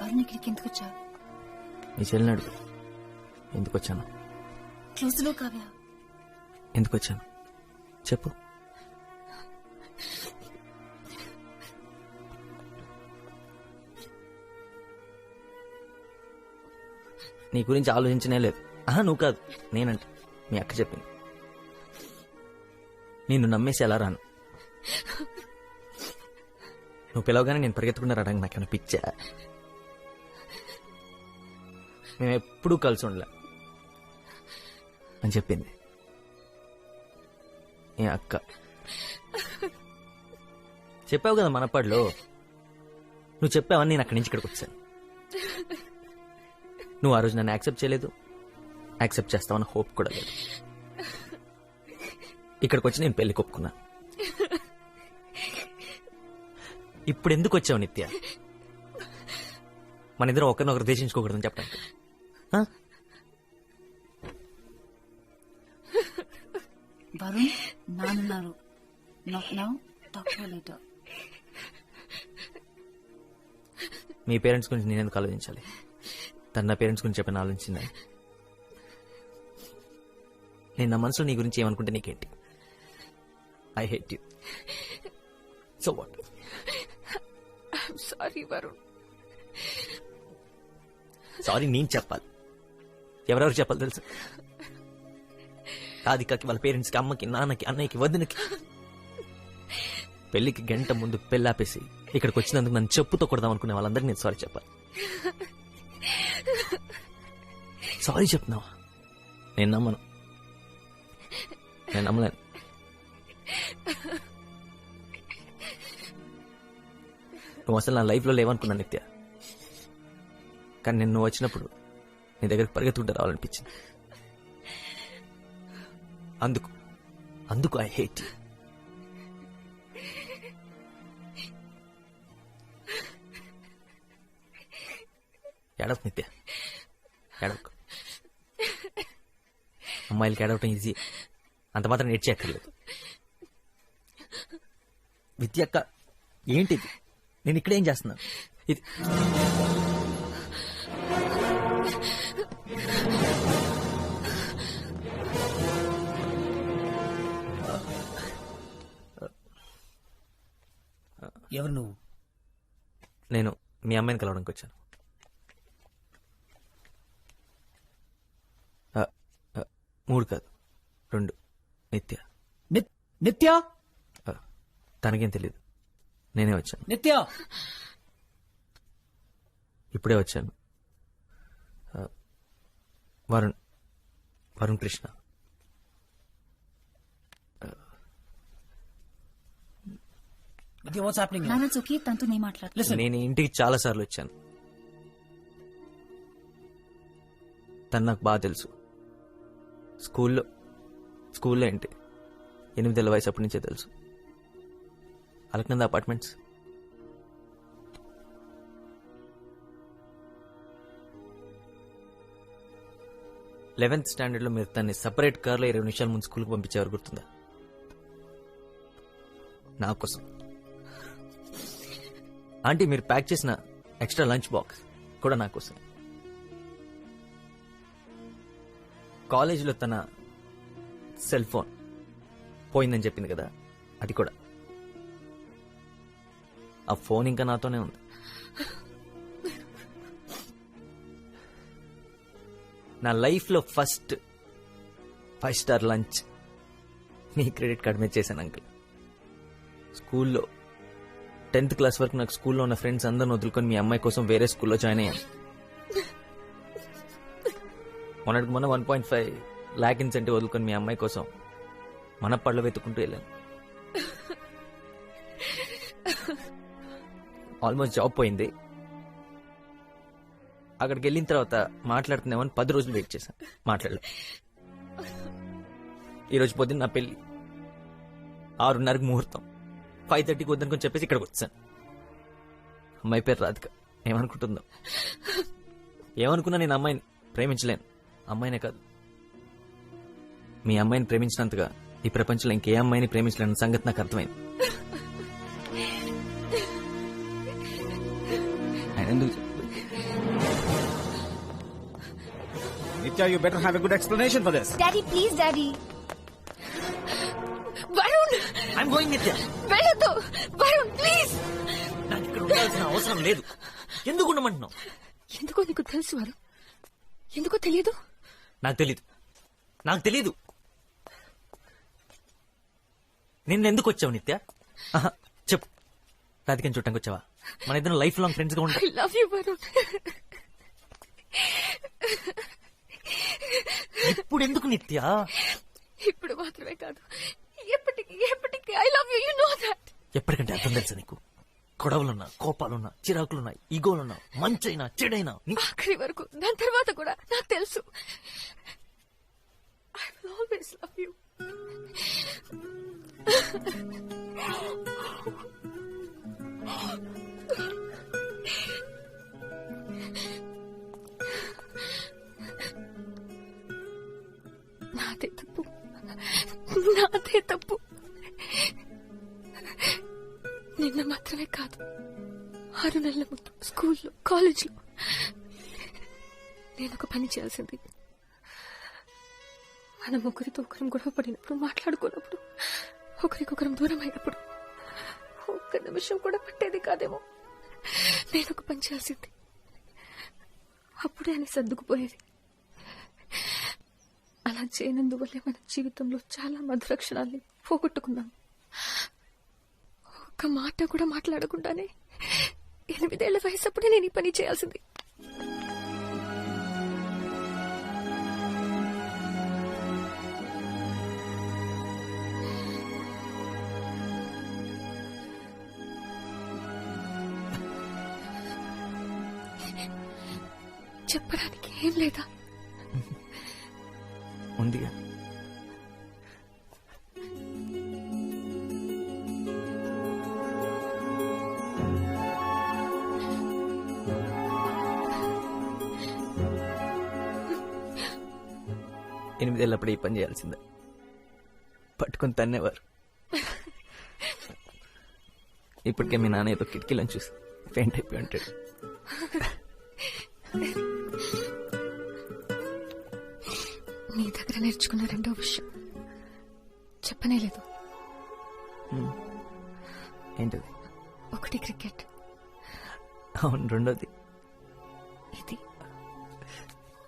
వరుణ్ ఇక్కడికి ఎందుకు వచ్చా? నీ చెల్లిని అడుగు ఎందుకు వచ్చాను. క్లోజ్ లో కావ్య. ఎందుకు వచ్చాను చెప్పు. నీ గురించి ఆలోచించనే లేదు. నువ్వు కాదు, నేనంటే మీ అక్క చెప్పింది. నిన్ను నమ్మేసి ఎలా రాను? నువ్వు పిలవగానే నేను పరిగెత్తుకున్నా రావడానికి నాకేమైనా పిచ్చా? మేము ఎప్పుడూ కలిసి ఉండలే అని చెప్పింది ఏ అక్క. చెప్పావు కదా మనపాడులో. నువ్వు చెప్పావని నేను అక్కడి నుంచి ఇక్కడికి వచ్చాను. నువ్వు ఆ రోజు నన్ను యాక్సెప్ట్ చేయలేదు, యాక్సెప్ట్ చేస్తావన్న హోప్ కూడా లేదు. ఇక్కడికి వచ్చి నేను పెళ్లి కొప్పుకున్నా. ఇప్పుడు ఎందుకు వచ్చావు నిత్య? మన ఇద్దరం ఒకరినొకరు దేశించుకోకూడదని చెప్పడానికి. వరుణ్ నానున్నారు. Not now, talk to later. మీ పేరెంట్స్ గురించి నేను ఎందుకు ఆలోచించాలి? తన నా పేరెంట్స్ గురించి చెప్పిన ఆలోచించిందా? నేను నా మనసులో నీ గురించి ఏమనుకుంటే నీకేంటి? I hate you. So what? Sorry Varun. Sorry నేను చెప్పాలి. ఎవరెవరు చెప్పాలి తెలుసు? రాధికకి, వాళ్ళ పేరెంట్స్కి, అమ్మకి, నాన్నకి, అన్నయ్యకి, వదినకి. పెళ్లికి గంట ముందు పెళ్లి ఆపేసి ఇక్కడికి వచ్చినందుకు నన్ను చెప్పుతో కొడదాం అనుకునే వాళ్ళందరికీ నేను సారీ చెప్పాలి. సారీ చెప్తున్నావా? నేను నమ్మను, నేను నమ్మలేను. నువ్వు అసలు నా లైఫ్లో లేవనుకున్నా నిత్య. కానీ నేను నువ్వు వచ్చినప్పుడు నీ దగ్గరికి పరిగెత్తుకుంటూ రావాలనిపించింది. అందుకు ఐ హేట్ యూ. ఏడవకు నిత్య, ఏడవకు. అమ్మాయిలకి ఏడవటం ఈజీ, అంత మాత్రం నేర్చేయక్కర్లేదు. విద్య అక్క ఏంటిది? నేను ఇక్కడేం చేస్తున్నాను? ఇది ఎవరు నువ్వు? నేను మీ అమ్మాయిని కలవడానికి వచ్చాను. 3 కాదు 2. నిత్య. నిత్య? తనకేం తెలీదు, నేనే వచ్చాను. నిత్య ఇప్పుడే వచ్చాను. వరుణ్ కృష్ణ. What's happening? నాన్న చొక్కి తనతో నేను మాట్లాడలేదు. నేను ఇంటికి చాలా సార్లు వచ్చాను. తను నాకు బాగా తెలుసు. స్కూల్లో ఏంటి 8 ఏళ్ల వయసు అప్పటి నుంచే తెలుసు. అలక్నంద అపార్ట్మెంట్స్. లెవెన్త్ స్టాండర్డ్లో మీరు తన్ని సపరేట్ కార్లో 20 నిమిషాల ముందు స్కూల్కి పంపించేవారు, గుర్తుందా? నా కోసం. ఆంటీ మీరు ప్యాక్ చేసిన ఎక్స్ట్రా లంచ్ బాక్స్ కూడా నా కోసం. కాలేజీలో తన సెల్ ఫోన్ పోయిందని చెప్పింది కదా, అది కూడా. ఆ ఫోన్ ఇంకా నాతోనే ఉంది. నా లైఫ్లో ఫస్ట్ 5 స్టార్ లంచ్ మీ క్రెడిట్ కార్డ్ మీద చేశాను అంకుల్. స్కూల్లో 10th క్లాస్ వరకు నాకు స్కూల్లో ఉన్న ఫ్రెండ్స్ అందరిని వదులుకొని మీ అమ్మాయి కోసం వేరే స్కూల్లో జాయిన్ అయ్యాను. మొన్నటికి మొన్న 1.5 lakh ఇన్సెంటివ్ వదులుకొని మీ అమ్మాయి కోసం మన పళ్ళు వెతుక్కుంటూ వెళ్ళాను. ఆల్మోస్ట్ జాబ్ పోయింది. అక్కడికి వెళ్ళిన తర్వాత మాట్లాడుతున్నామని 10 రోజులు వెయిట్ చేశాను, మాట్లాడలేదు. ఈరోజు పొద్దున్న నా పెళ్లి, 6:30కి ముహూర్తం, 5:30కి వద్దనుకొని చెప్పేసి ఇక్కడికి వచ్చాను. అమ్మాయి పేరు రాధిక. ఏమనుకుంటుందో, ఏమనుకున్నా నేను అమ్మాయిని ప్రేమించలేను. అమ్మాయినే కాదు, మీ అమ్మాయిని ప్రేమించినంతగా ఈ ప్రపంచంలో ఇంకే అమ్మాయిని ప్రేమించలేని సంగతి నాకు అర్థమైంది. ఆయన ఎందుకు Nitya, you better have a good explanation for this. Daddy please daddy. Varun I'm going నిత్య. వెళ్ళొద్దు వరుణ్ ప్లీజ్. నాకు ఇక్కడ ఉండాల్సిన అవసరం లేదు. ఎందుకు ఉండమంటున్నావు? ఎందుకో నీకు తెలుసు వరుణ్, ఎందుకో తెలియదు. నాకు తెలీదు. నిన్నెందుకు వచ్చావు నిత్య? ఆహా, చెప్పు. రాధికని చూడటానికి వచ్చావా? మన ఇద్దరు లైఫ్ లాంగ్ ఫ్రెండ్స్ గా ఉంటాం. I love you Varun. ఇప్పుడు ఎందుకు నిత్య? ఇప్పుడు మాత్రమే కాదు, ఎప్పటికీ I love you. You know that. ఎప్పటికంటే అర్థం తెలుసా నీకు? గొడవలున్నా, కోపాలున్నా, చిరాకులున్నా, ఈగోలున్నా, మంచైనా చెడైనా ఆఖరి వరకు, దాని తర్వాత కూడా నాకు తెలుసు. I will always love you. నాదే తప్పు. నిన్న మాత్రమే కాదు, 6 నెలల ముందు స్కూల్లో, కాలేజ్లో నేను ఒక పని చేయాల్సింది. మనం ఒకరితో ఒకరం గొడవ పడినప్పుడు, మాట్లాడుకున్నప్పుడు, ఒకరికొకరం దూరం అయినప్పుడు ఒక్క నిమిషం కూడా పట్టేది కాదేమో. నేను ఒక పని చేయాల్సింది. అప్పుడే అని సర్దుకుపోయేది. అలా చేయనందువల్లే మన జీవితంలో చాలా మధుర క్షణాల్ని పోగొట్టుకున్నాం. ఒక్క మాట కూడా మాట్లాడకుండానే 8 ఏళ్ల వయసప్పుడే నేను ఈ పని చేయాల్సింది. చెప్పడానికి ఏం లేదా? ఉందిగా. ఎనిమిదేళ్ళప్పుడు ఈ పని చేయాల్సిందే. పట్టుకుని తన్నేవారు. ఇప్పటికే మీ నాన్న ఏదో కిటికీలను చూసి ఫెయింట్ అయిపోయి ఉంటాడు. నీ దగ్గర నేర్చుకున్న రెండో విషయం చెప్పనే లేదు. ఏంటది? ఒకటి క్రికెట్, అవును. రెండోది ఇది